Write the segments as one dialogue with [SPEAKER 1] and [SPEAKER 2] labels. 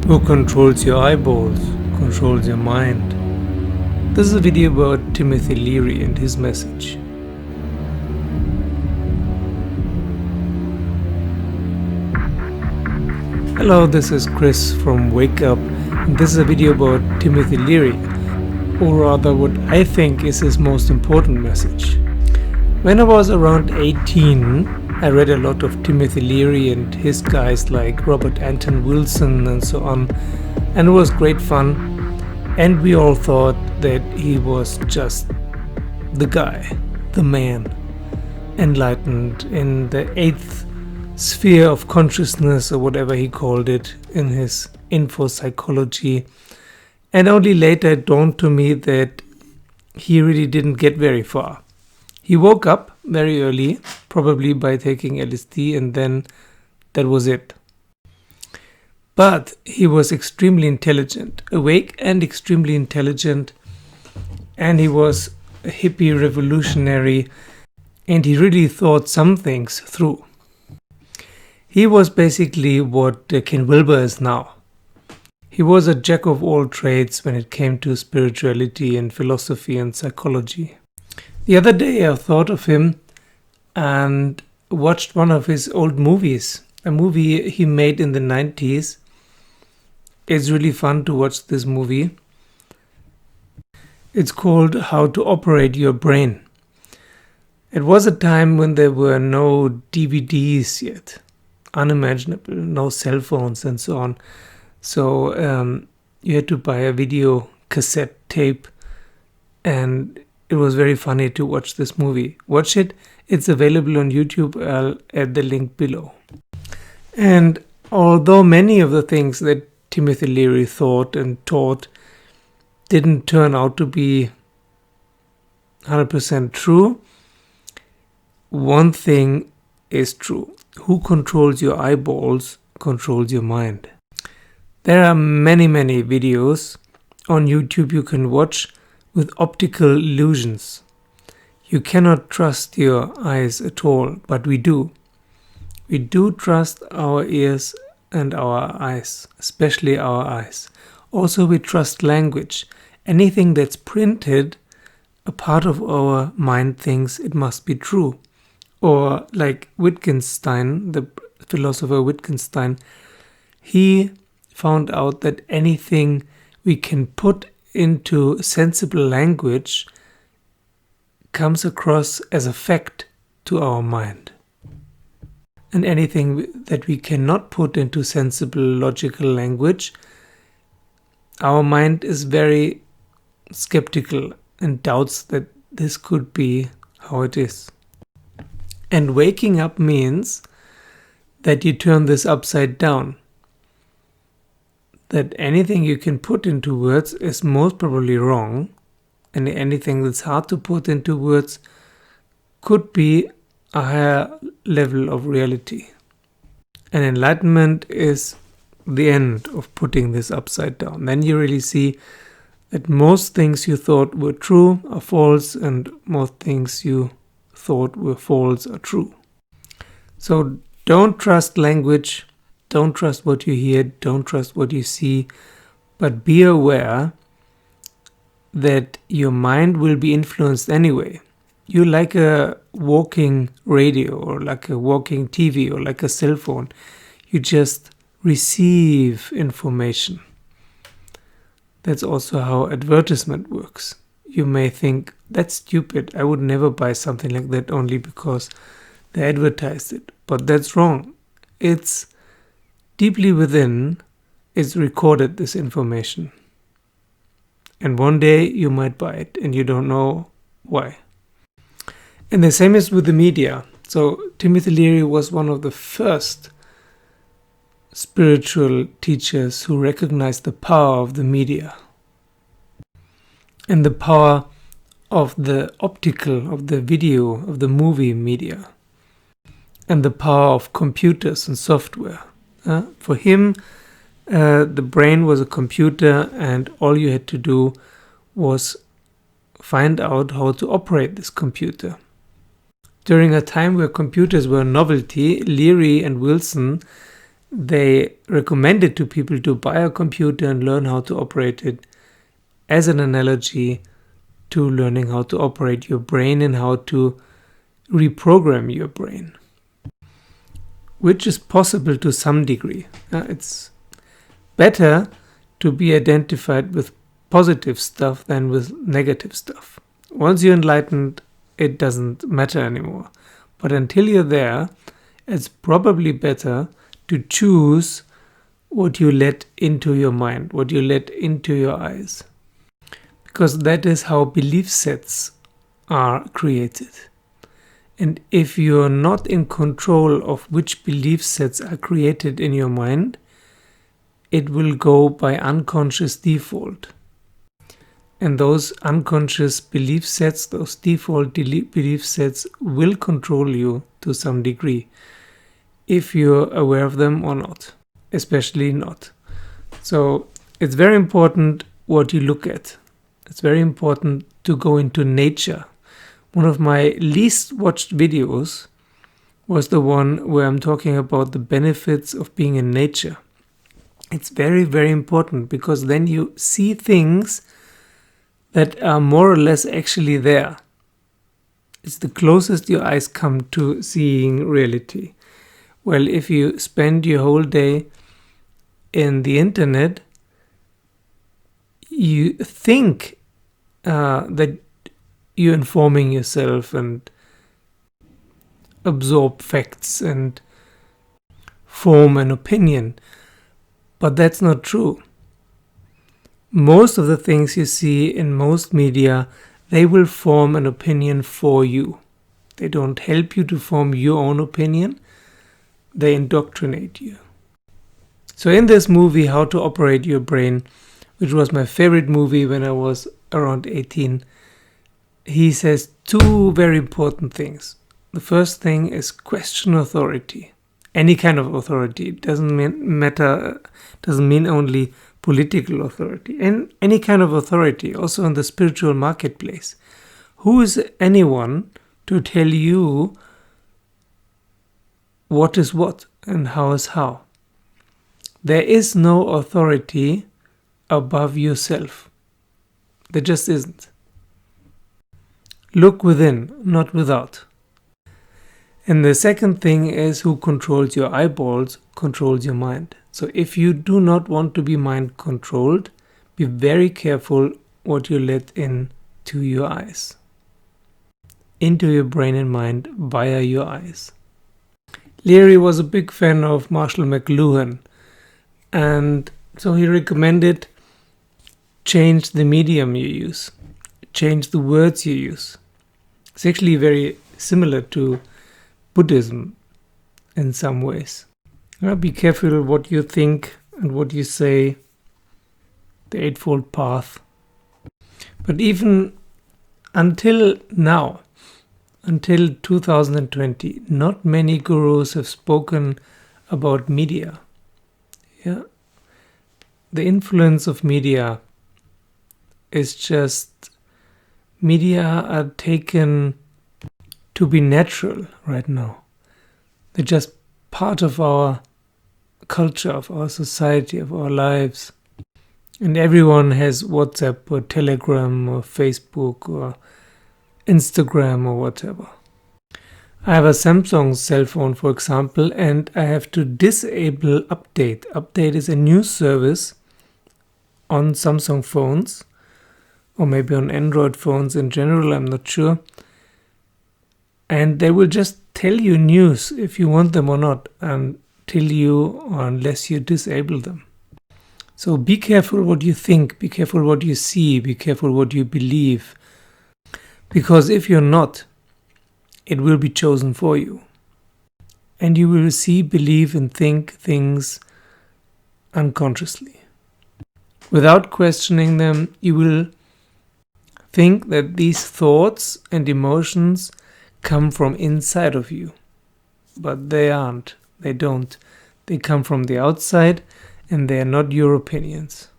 [SPEAKER 1] Who controls your eyeballs, controls your mind. This is a video about Timothy Leary and his message. Hello, this is Chris from Wake Up, and this is a video about Timothy Leary, or rather what I think is his most important message. When I was around 18, I read a lot of Timothy Leary and his guys like Robert Anton Wilson and so on, and it was great fun, and we all thought that he was just the guy, the man, enlightened in the eighth sphere of consciousness or whatever he called it in his info psychology. And only later it dawned to me that he really didn't get very far. He woke up very early, probably by taking LSD, and then that was it. But he was extremely intelligent, awake and extremely intelligent, and he was a hippie revolutionary, and he really thought some things through. He was basically what Ken Wilber is now. He was a jack of all trades when it came to spirituality and philosophy and psychology. The other day I thought of him and watched one of his old movies, a movie he made in the 90s. It's really fun to watch this movie. It's called How to Operate Your Brain. It was a time when there were no DVDs yet, unimaginable, no cell phones and so on. So you had to buy a video cassette tape, and it was very funny to watch this movie. Watch it. It's available on YouTube. I'll add the link below. And although many of the things that Timothy Leary thought and taught didn't turn out to be 100% true, one thing is true. Who controls your eyeballs controls your mind. There are many videos on YouTube you can watch with optical illusions. You cannot trust your eyes at all, but we do. We do trust our ears and our eyes, especially our eyes. Also, we trust language. Anything that's printed, a part of our mind thinks it must be true. Or like Wittgenstein, the philosopher Wittgenstein, he found out that anything we can put into sensible language comes across as a fact to our mind. And anything that we cannot put into sensible logical language, our mind is very skeptical and doubts that this could be how it is. And waking up means that you turn this upside down. That anything you can put into words is most probably wrong, and anything that's hard to put into words could be a higher level of reality. And enlightenment is the end of putting this upside down. Then you really see that most things you thought were true are false, and most things you thought were false are true. So don't trust language. Don't trust what you hear, don't trust what you see, but be aware that your mind will be influenced anyway. You're like a walking radio or like a walking TV or like a cell phone. You just receive information. That's also how advertisement works. You may think, that's stupid, I would never buy something like that only because they advertised it. But that's wrong. It's deeply within is recorded, this information. And one day you might buy it and you don't know why. And the same is with the media. So Timothy Leary was one of the first spiritual teachers who recognized the power of the media and the power of the optical, of the video, of the movie media, and the power of computers and software. For him, the brain was a computer, and all you had to do was find out how to operate this computer. During a time where computers were a novelty, Leary and Wilson they recommended to people to buy a computer and learn how to operate it as an analogy to learning how to operate your brain and how to reprogram your brain, which is possible to some degree. It's better to be identified with positive stuff than with negative stuff. Once you're enlightened, it doesn't matter anymore. But until you're there, it's probably better to choose what you let into your mind, what you let into your eyes. Because that is how belief sets are created. And if you're not in control of which belief sets are created in your mind, it will go by unconscious default. And those unconscious belief sets, those default belief sets will control you to some degree, if you're aware of them or not, especially not. So it's very important what you look at. It's very important to go into nature. One of my least watched videos was the one where I'm talking about the benefits of being in nature. It's very, very important because then you see things that are more or less actually there. It's the closest your eyes come to seeing reality. Well, if you spend your whole day in the internet, you think that you're informing yourself and absorb facts and form an opinion. But that's not true. Most of the things you see in most media, they will form an opinion for you. They don't help you to form your own opinion. They indoctrinate you. So in this movie, How to Operate Your Brain, which was my favorite movie when I was around 18, he says two very important things. The first thing is question authority. Any kind of authority. It doesn't mean only political authority. And any kind of authority, also in the spiritual marketplace. Who is anyone to tell you what is what and how is how? There is no authority above yourself. There just isn't. Look within, not without. And the second thing is who controls your eyeballs controls your mind. So if you do not want to be mind controlled, be very careful what you let in to your eyes, into your brain and mind via your eyes. Leary was a big fan of Marshall McLuhan, and so he recommended change the medium you use, change the words you use. It's actually very similar to Buddhism in some ways. Be careful what you think and what you say, the Eightfold Path. But even until now, until 2020, not many gurus have spoken about media. The influence of media is just, media are taken to be natural right now. They're just part of our culture, of our society, of our lives. And everyone has WhatsApp or Telegram or Facebook or Instagram or whatever. I have a Samsung cell phone, for example, and I have to disable Update. Update is a new service on Samsung phones, or maybe on Android phones in general, I'm not sure. And they will just tell you news if you want them or not, until you or unless you disable them. So be careful what you think, be careful what you see, be careful what you believe. Because if you're not, it will be chosen for you. And you will see, believe, and think things unconsciously. Without questioning them, you will think that these thoughts and emotions come from inside of you. But they aren't. They don't. They come from the outside, and they are not your opinions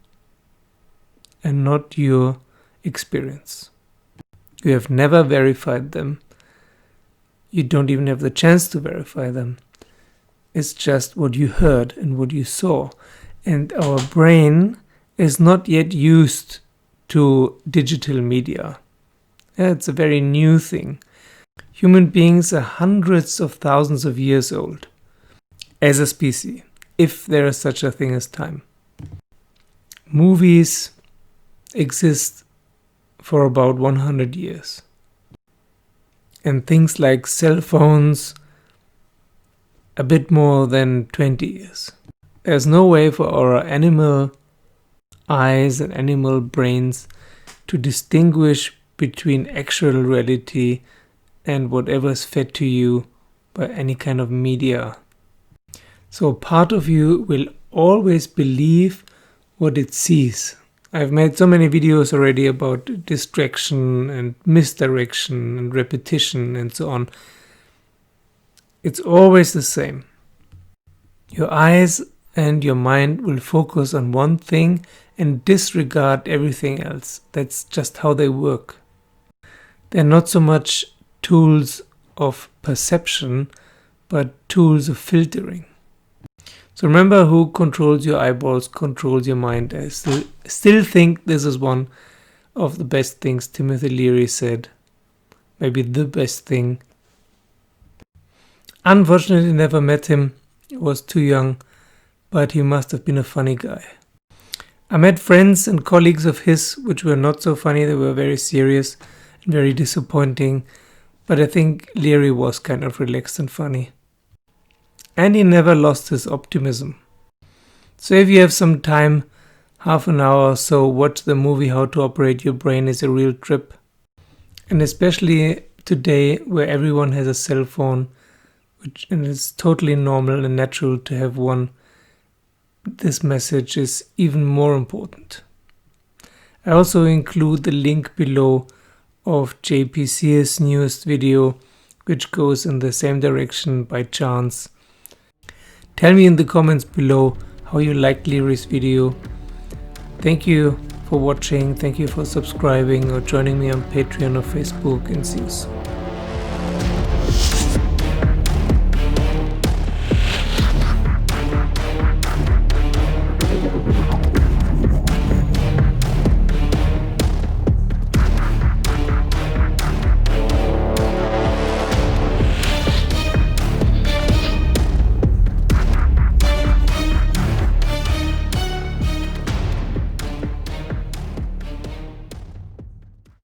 [SPEAKER 1] and not your experience. You have never verified them. You don't even have the chance to verify them. is just what you heard and what you saw. And our brain is not yet used to digital media. It's a very new thing. Human beings are hundreds of thousands of years old as a species, if there is such a thing as time. Movies exist for about 100 years. And things like cell phones, a bit more than 20 years. There's no way for our animal eyes and animal brains to distinguish between actual reality and whatever is fed to you by any kind of media. So part of you will always believe what it sees. I've made so many videos already about distraction and misdirection and repetition and so on. It's always the same. Your eyes and your mind will focus on one thing and disregard everything else. That's just how they work. They're not so much tools of perception, but tools of filtering. So remember, who controls your eyeballs controls your mind. I still think this is one of the best things Timothy Leary said. Maybe the best thing. Unfortunately, never met him. I was too young, but he must have been a funny guy. I met friends and colleagues of his which were not so funny. They were very serious and very disappointing. But I think Leary was kind of relaxed and funny. And he never lost his optimism. So if you have some time, half an hour or so, watch the movie How to Operate Your Brain. Is a real trip. And especially today, where everyone has a cell phone, and it's totally normal and natural to have one, this message is even more important. I also include the link below of JP Sears' newest video, which goes in the same direction by chance. Tell me in the comments below how you liked Leary's video. Thank you for watching, thank you for subscribing or joining me on Patreon or Facebook, and see you soon.